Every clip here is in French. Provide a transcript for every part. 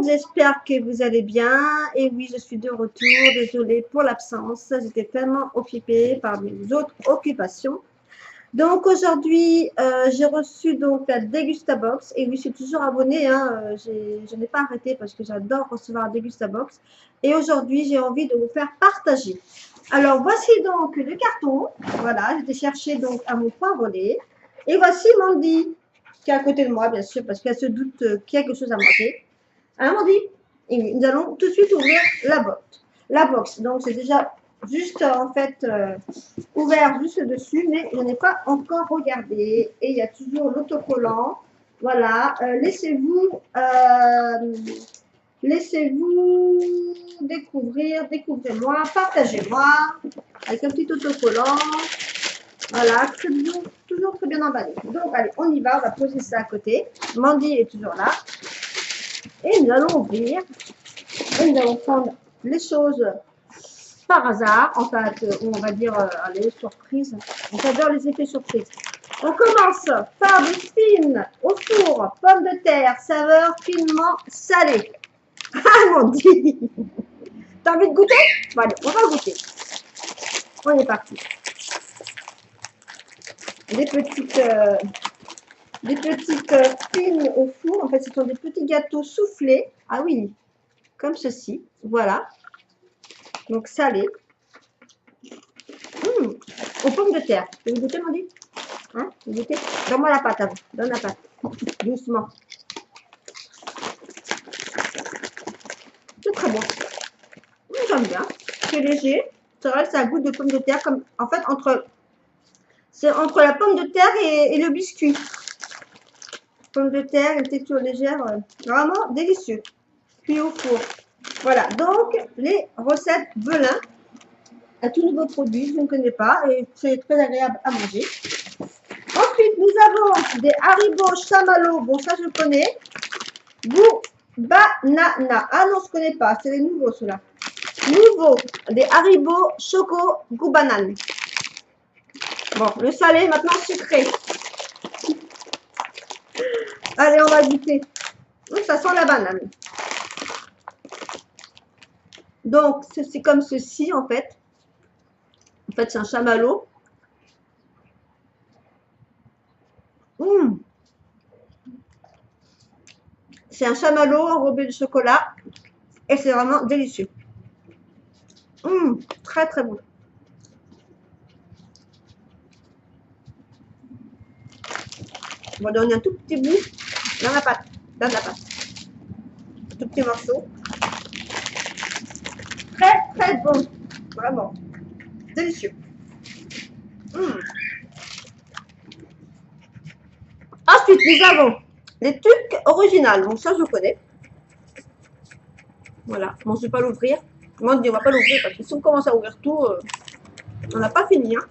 j'espère que vous allez bien. Et oui, je suis de retour. Désolée pour l'absence. J'étais tellement occupée par mes autres occupations. Donc aujourd'hui, j'ai reçu donc la Degustabox. Et oui, je suis toujours abonnée. Hein, je n'ai pas arrêté parce que j'adore recevoir la Degustabox. Et aujourd'hui, j'ai envie de vous faire partager. Alors, voici donc le carton. Voilà, j'étais chercher donc à mon point relais. Et voici Mandy, qui est à côté de moi, bien sûr, parce qu'elle se doute qu'il y a quelque chose à manger. Hein, Mandy? Et nous allons tout de suite ouvrir la box. La box, donc c'est déjà juste en fait ouvert juste dessus, mais je n'ai pas encore regardé. Et il y a toujours l'autocollant. Voilà, laissez-vous découvrir, découvrez-moi, partagez-moi avec un petit autocollant. Voilà, toujours très bien emballé. Donc, allez, on y va, on va poser ça à côté. Mandy est toujours là. Et nous allons ouvrir. Et nous allons prendre les choses par hasard. En fait, on va dire, allez, surprise. J'adore les effets surprises. On commence par des fines au four, pommes de terre, saveur finement salée. Ah, Mandy! T'as envie de goûter? Bon, allez, on va goûter. On est parti. Des petites fines au four. En fait, ce sont des petits gâteaux soufflés. Ah oui, comme ceci. Voilà. Donc, salé. Aux pommes de terre. Tu veux goûter, Mandy? Hein? Tu veux goûter? Donne-moi la pâte, avant. Donne la pâte. Doucement. C'est très bon. J'aime bien. C'est léger. C'est vrai que ça a un goût de pomme de terre. Comme, en fait, c'est entre la pomme de terre et le biscuit. Pomme de terre, une texture légère. Vraiment délicieux. Puis au four. Voilà. Donc, les recettes Belin. Un tout nouveau produit. Je ne connais pas. Et c'est très agréable à manger. Ensuite, nous avons des Haribo Chamallow. Bon, ça, je connais. Goût banana. Ah non, je ne connais pas. C'est les nouveaux, ceux-là. Nouveau, des Haribo Choco Goût banane. Bon, le salé, maintenant sucré. Allez, on va goûter. Ça sent la banane. Donc, c'est comme ceci, en fait. En fait, c'est un chamallow. C'est un chamallow enrobé de chocolat. Et c'est vraiment délicieux. Très, très bon. On va donner un tout petit bout dans la pâte. Dans la pâte. Un tout petit morceau. Très, très bon. Vraiment. Délicieux. Ensuite, nous avons les trucs originales. Donc ça, je connais. Voilà. Bon, je ne vais pas l'ouvrir. Moi, on ne va pas l'ouvrir parce que si on commence à ouvrir tout, on n'a pas fini. Hein.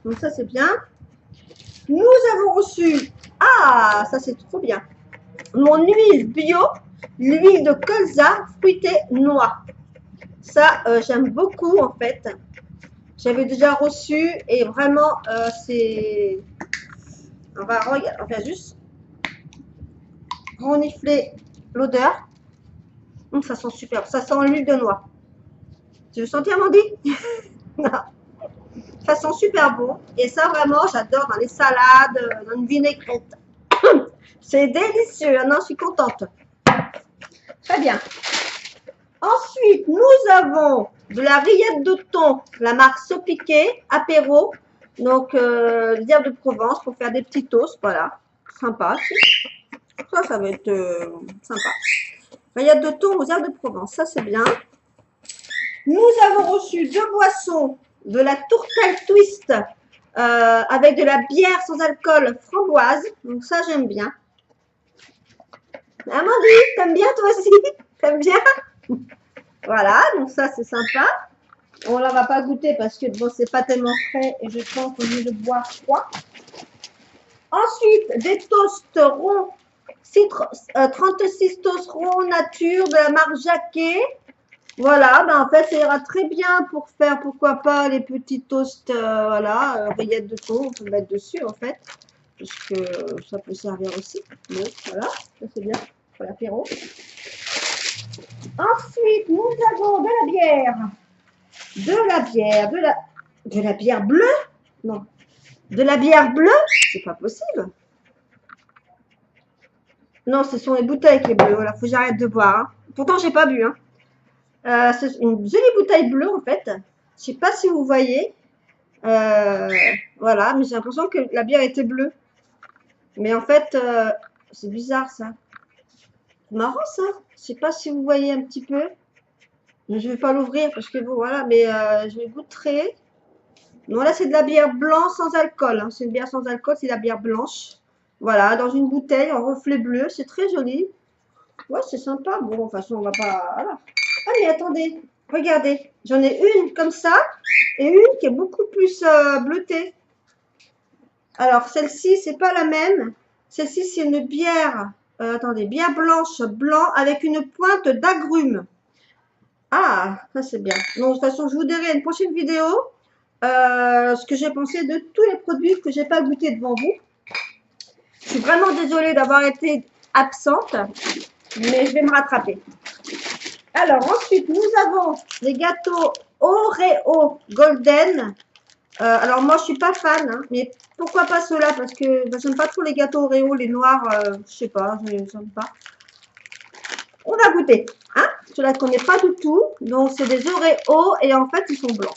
Donc ça, c'est bien. Nous avons reçu... Ah, ça, c'est trop bien. Mon huile bio, l'huile de colza fruitée noix. Ça, j'aime beaucoup, en fait. J'avais déjà reçu et vraiment, c'est... On va juste renifler l'odeur. Ça sent super. Ça sent l'huile de noix. Tu veux sentir, Mandy? Non. Ça sent super bon. Et ça, vraiment, j'adore dans les salades, dans une vinaigrette. C'est délicieux. Non, je suis contente. Très bien. Ensuite, nous avons de la rillette de thon, la marque Sopiqué, apéro. Donc, les herbes de Provence pour faire des petits toasts. Voilà. Sympa. Ça va être sympa. Rillette de thon aux herbes de Provence. Ça, c'est bien. Nous avons reçu 2 boissons. De la tourtelle twist avec de la bière sans alcool framboise. Donc, ça, j'aime bien. Amandie, t'aimes bien toi aussi? T'aimes bien? Voilà, donc ça, c'est sympa. On ne la va pas goûter parce que bon, c'est pas tellement frais et je pense qu'on mieux le boire froid. Ensuite, des toasts ronds, 36 toasts ronds nature de la marque Jacquet. Voilà, ben en fait, ça ira très bien pour faire, pourquoi pas, les petits toasts, voilà, rillettes de thon, on peut le mettre dessus, en fait, puisque ça peut servir aussi. Donc, voilà, ça c'est bien pour l'apéro. Ensuite, nous avons de la bière. De la bière bleue? Non. De la bière bleue? C'est pas possible. Non, ce sont les bouteilles qui sont bleues. Voilà, faut que j'arrête de boire. Hein. Pourtant, j'ai pas bu. Hein. C'est une jolie bouteille bleue en fait. Je sais pas si vous voyez. Voilà, mais j'ai l'impression que la bière était bleue. Mais en fait, c'est bizarre ça. C'est marrant ça. Je sais pas si vous voyez un petit peu. Je vais pas l'ouvrir parce que bon, voilà, mais je vais goûter. Non, là c'est de la bière blanche sans alcool. Hein. C'est une bière sans alcool, c'est de la bière blanche. Voilà, dans une bouteille en reflet bleu. C'est très joli. Ouais, c'est sympa. Bon, de toute façon, on va pas. Voilà. Ah, mais attendez, regardez. J'en ai une comme ça et une qui est beaucoup plus bleutée. Alors, celle-ci, c'est pas la même. Celle-ci, c'est une bière. Attendez, bière blanche, blanc avec une pointe d'agrumes. Ah, ça c'est bien. Donc, de toute façon, je vous dirai une prochaine vidéo ce que j'ai pensé de tous les produits que j'ai pas goûté devant vous. Je suis vraiment désolée d'avoir été absente, mais je vais me rattraper. Alors, ensuite, nous avons les gâteaux Oreo Golden. Alors, moi, je suis pas fan, hein, mais pourquoi pas ceux-là? Parce que bah, j'aime pas trop les gâteaux Oreo, les noirs, je sais pas, j'aime pas. On va goûter. Hein, je la connais pas du tout. Donc, c'est des Oreo et en fait, ils sont blancs.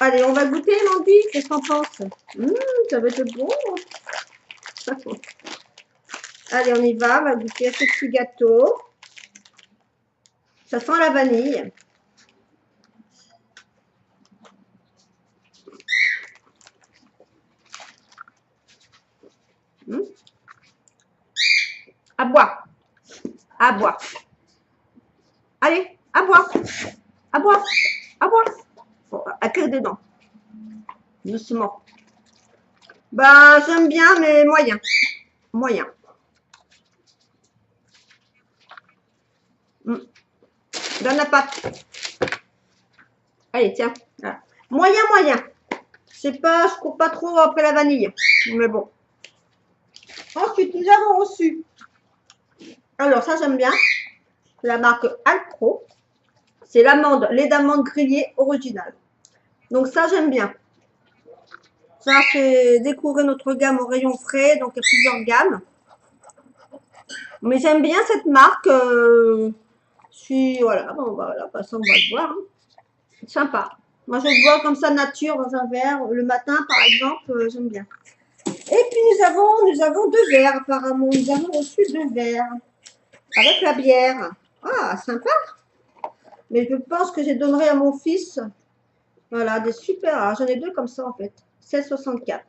Allez, on va goûter, Mandy. Qu'est-ce qu'on pense? Ça va être bon. Allez, on y va. On va goûter à ce petit gâteau. Ça sent la vanille. À boire. À boire. Allez, à boire. À boire. À boire. Bon, à cœur dedans. Doucement. Bah, j'aime bien, mais moyen. Moyen. Donne la pâte. Allez, tiens. Voilà. Moyen, moyen. C'est pas, je cours pas trop après la vanille. Mais bon. Ensuite, nous avons reçu. Alors, ça, j'aime bien. La marque Alpro. C'est l'amande, lait d'amande grillé original. Donc, ça, j'aime bien. Ça fait découvrir notre gamme au rayon frais. Donc, il y a plusieurs gammes. Mais j'aime bien cette marque. Voilà, bon, voilà, on va le voir. Hein. Sympa. Moi, je le bois comme ça, nature, dans un verre. Le matin, par exemple, j'aime bien. Et puis, nous avons 2 verres, apparemment. Nous avons reçu 2 verres. Avec la bière. Ah, sympa. Mais je pense que je donnerai à mon fils. Voilà, des super. Ah, j'en ai 2 comme ça, en fait. 16,64.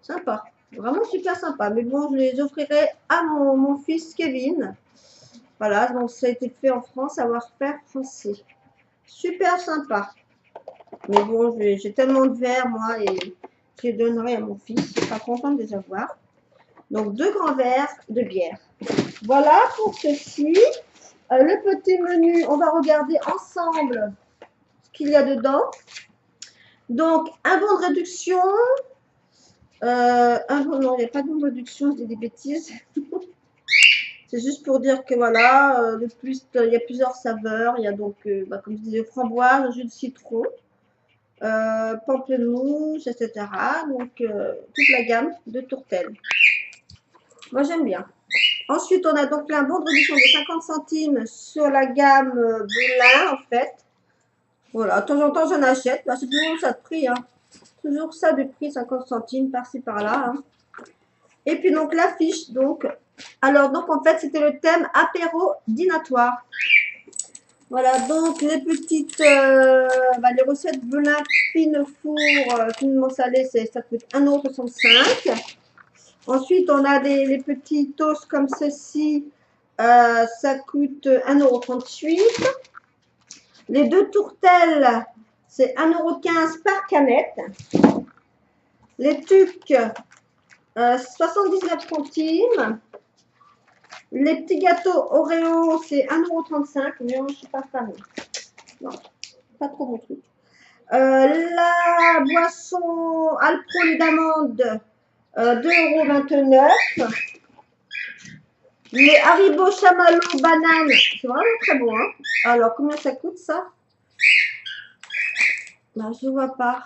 Sympa. Vraiment super sympa. Mais bon, je les offrirai à mon fils Kevin. Voilà, donc ça a été fait en France, savoir-faire français. Super sympa. Mais bon, j'ai tellement de verres, moi, et je les donnerai à mon fils. Je suis pas contente de les avoir. Donc, 2 grands verres de bière. Voilà pour ceci. Le petit menu, on va regarder ensemble ce qu'il y a dedans. Donc, un bon de réduction. Non, il n'y a pas de bon de réduction, je dis des bêtises. C'est juste pour dire que voilà, il y a plusieurs saveurs. Il y a donc, comme je disais, framboise, jus de citron, pamplemousse, etc. Donc, toute la gamme de tourtelles. Moi, j'aime bien. Ensuite, on a donc là un bon de réduction de 50 centimes sur la gamme Belin, en fait. Voilà, de temps en temps, j'en achète. Bah, c'est toujours ça de prix. Hein. Toujours ça de prix, 50 centimes par-ci, par-là. Hein. Et puis, donc, l'affiche, donc. Alors, donc, en fait, c'était le thème apéro dînatoire. Voilà, donc, les petites, les recettes Belin fine four, finement salées, ça coûte 1,65 €. Ensuite, on a les petits toasts comme ceci. Ça coûte 1,38 €. Les 2 tourtelles, c'est 1,15 € par canette. Les tucs, 79 centimes. Les petits gâteaux Oreo, c'est 1,35 €. Mais moi, je ne suis pas fan. Non, pas trop mon truc. La boisson Alpro lait d'amande, 2,29 €. Les Haribo Chamallow Banane, c'est vraiment très bon. Hein. Alors, combien ça coûte ça? Ben, je ne vois pas.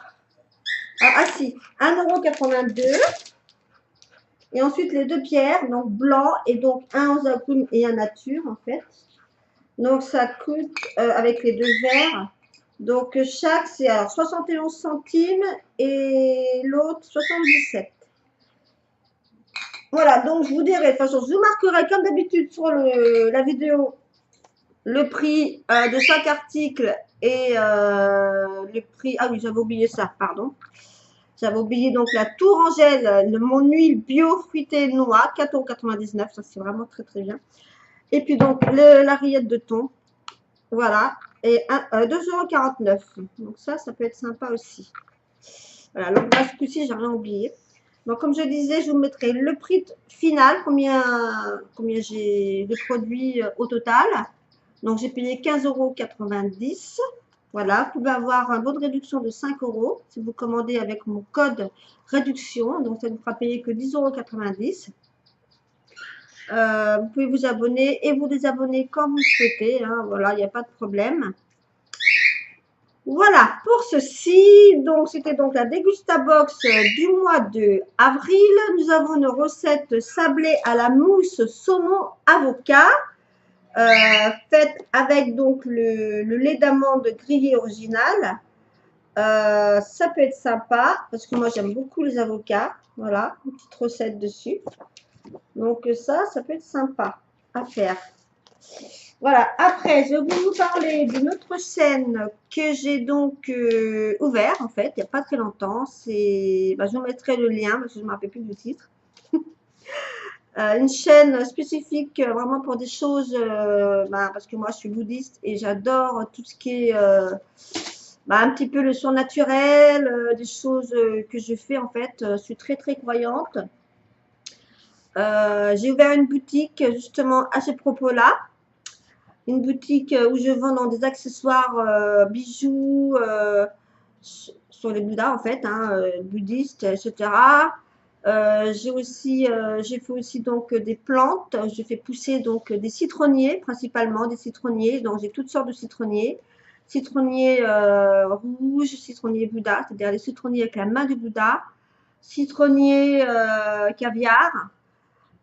Ah si, 1,82 €. Et ensuite, les deux pierres, donc blanc et donc un aux agrumes et un nature, en fait. Donc, ça coûte, avec les deux verres, donc chaque, c'est alors 71 centimes et l'autre 77. Voilà, donc je vous dirai, de toute façon, je vous marquerai comme d'habitude sur la vidéo le prix de chaque article et le prix. Ah oui, j'avais oublié ça, pardon. J'avais oublié donc la Tourangelle, mon huile bio fruitée noix, 4,99 €. Ça, c'est vraiment très très bien. Et puis donc la rillette de thon, voilà, et 2,49 €. Donc ça peut être sympa aussi. Voilà, donc là, ce coup-ci, j'ai rien oublié. Donc, comme je disais, je vous mettrai le prix final, combien j'ai de produits au total. Donc, j'ai payé 15,90 €. Voilà, vous pouvez avoir un bon de réduction de 5 € si vous commandez avec mon code réduction. Donc, ça ne vous fera payer que 10,90 €. Vous pouvez vous abonner et vous désabonner quand vous le souhaitez. Hein, voilà, il n'y a pas de problème. Voilà pour ceci. Donc, c'était donc la Dégustabox du mois de avril. Nous avons une recette sablée à la mousse saumon avocat. Faite avec donc le lait d'amande grillé original. Ça peut être sympa parce que moi j'aime beaucoup les avocats. Voilà, une petite recette dessus. Donc ça peut être sympa à faire. Voilà, après je vais vous parler d'une autre chaîne que j'ai donc ouvert en fait, il n'y a pas très longtemps. Je vous mettrai le lien parce que je ne me rappelle plus du titre. Une chaîne spécifique vraiment pour des choses, parce que moi je suis bouddhiste et j'adore tout ce qui est un petit peu le surnaturel, des choses que je fais en fait. Je suis très très croyante. J'ai ouvert une boutique justement à ce propos-là. Une boutique où je vends dans des accessoires, bijoux sur les Bouddhas en fait, hein, bouddhistes, etc. J'ai fait aussi donc des plantes. Je fais pousser donc des citronniers, principalement des citronniers. Donc j'ai toutes sortes de citronniers. Citronniers rouges, citronniers Bouddha, c'est-à-dire les citronniers avec la main du Bouddha. Citronniers caviar.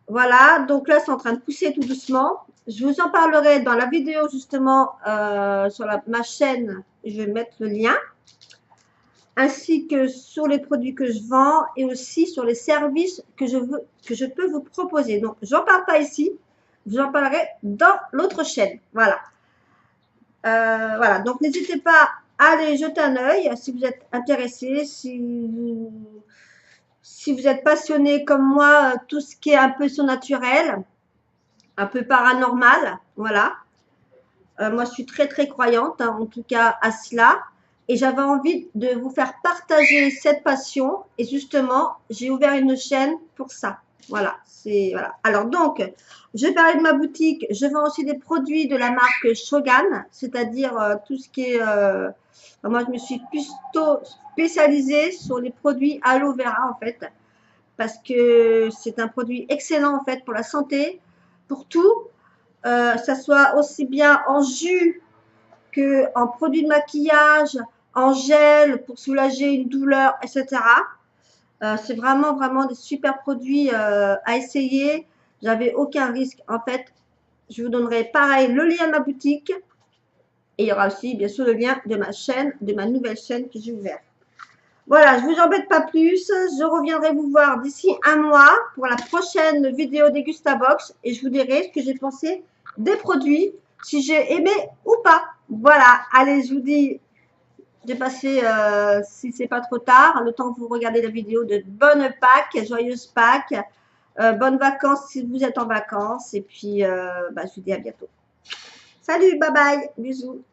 Voilà, donc là c'est en train de pousser tout doucement. Je vous en parlerai dans la vidéo justement sur ma chaîne. Je vais mettre le lien, ainsi que sur les produits que je vends et aussi sur les services que je peux vous proposer. Donc, j'en parle pas ici, j'en parlerai dans l'autre chaîne. Voilà. Voilà. Donc, n'hésitez pas à aller jeter un œil si vous êtes intéressé, si vous êtes passionné comme moi, tout ce qui est un peu surnaturel, un peu paranormal. Voilà. Moi, je suis très, très croyante, hein, en tout cas à cela. Et j'avais envie de vous faire partager cette passion. Et justement, j'ai ouvert une chaîne pour ça. Voilà, voilà. Alors donc, je vais parler de ma boutique. Je vends aussi des produits de la marque Shogan, c'est-à-dire tout ce qui est... moi, je me suis plutôt spécialisée sur les produits aloe vera, en fait, parce que c'est un produit excellent, en fait, pour la santé, pour tout. Ça soit aussi bien en jus que en produit de maquillage, en gel pour soulager une douleur, etc. C'est vraiment, vraiment des super produits à essayer. J'avais aucun risque. En fait, je vous donnerai pareil le lien de ma boutique. Et il y aura aussi, bien sûr, le lien de ma chaîne, de ma nouvelle chaîne que j'ai ouverte. Voilà, je ne vous embête pas plus. Je reviendrai vous voir d'ici un mois pour la prochaine vidéo Dégustabox. Et je vous dirai ce que j'ai pensé des produits, si j'ai aimé ou pas. Voilà, allez, je vous dis de passer, si c'est pas trop tard, le temps que vous regardez la vidéo, de bonnes Pâques, joyeuses Pâques, bonnes vacances si vous êtes en vacances. Et puis, je vous dis à bientôt. Salut, bye bye, bisous.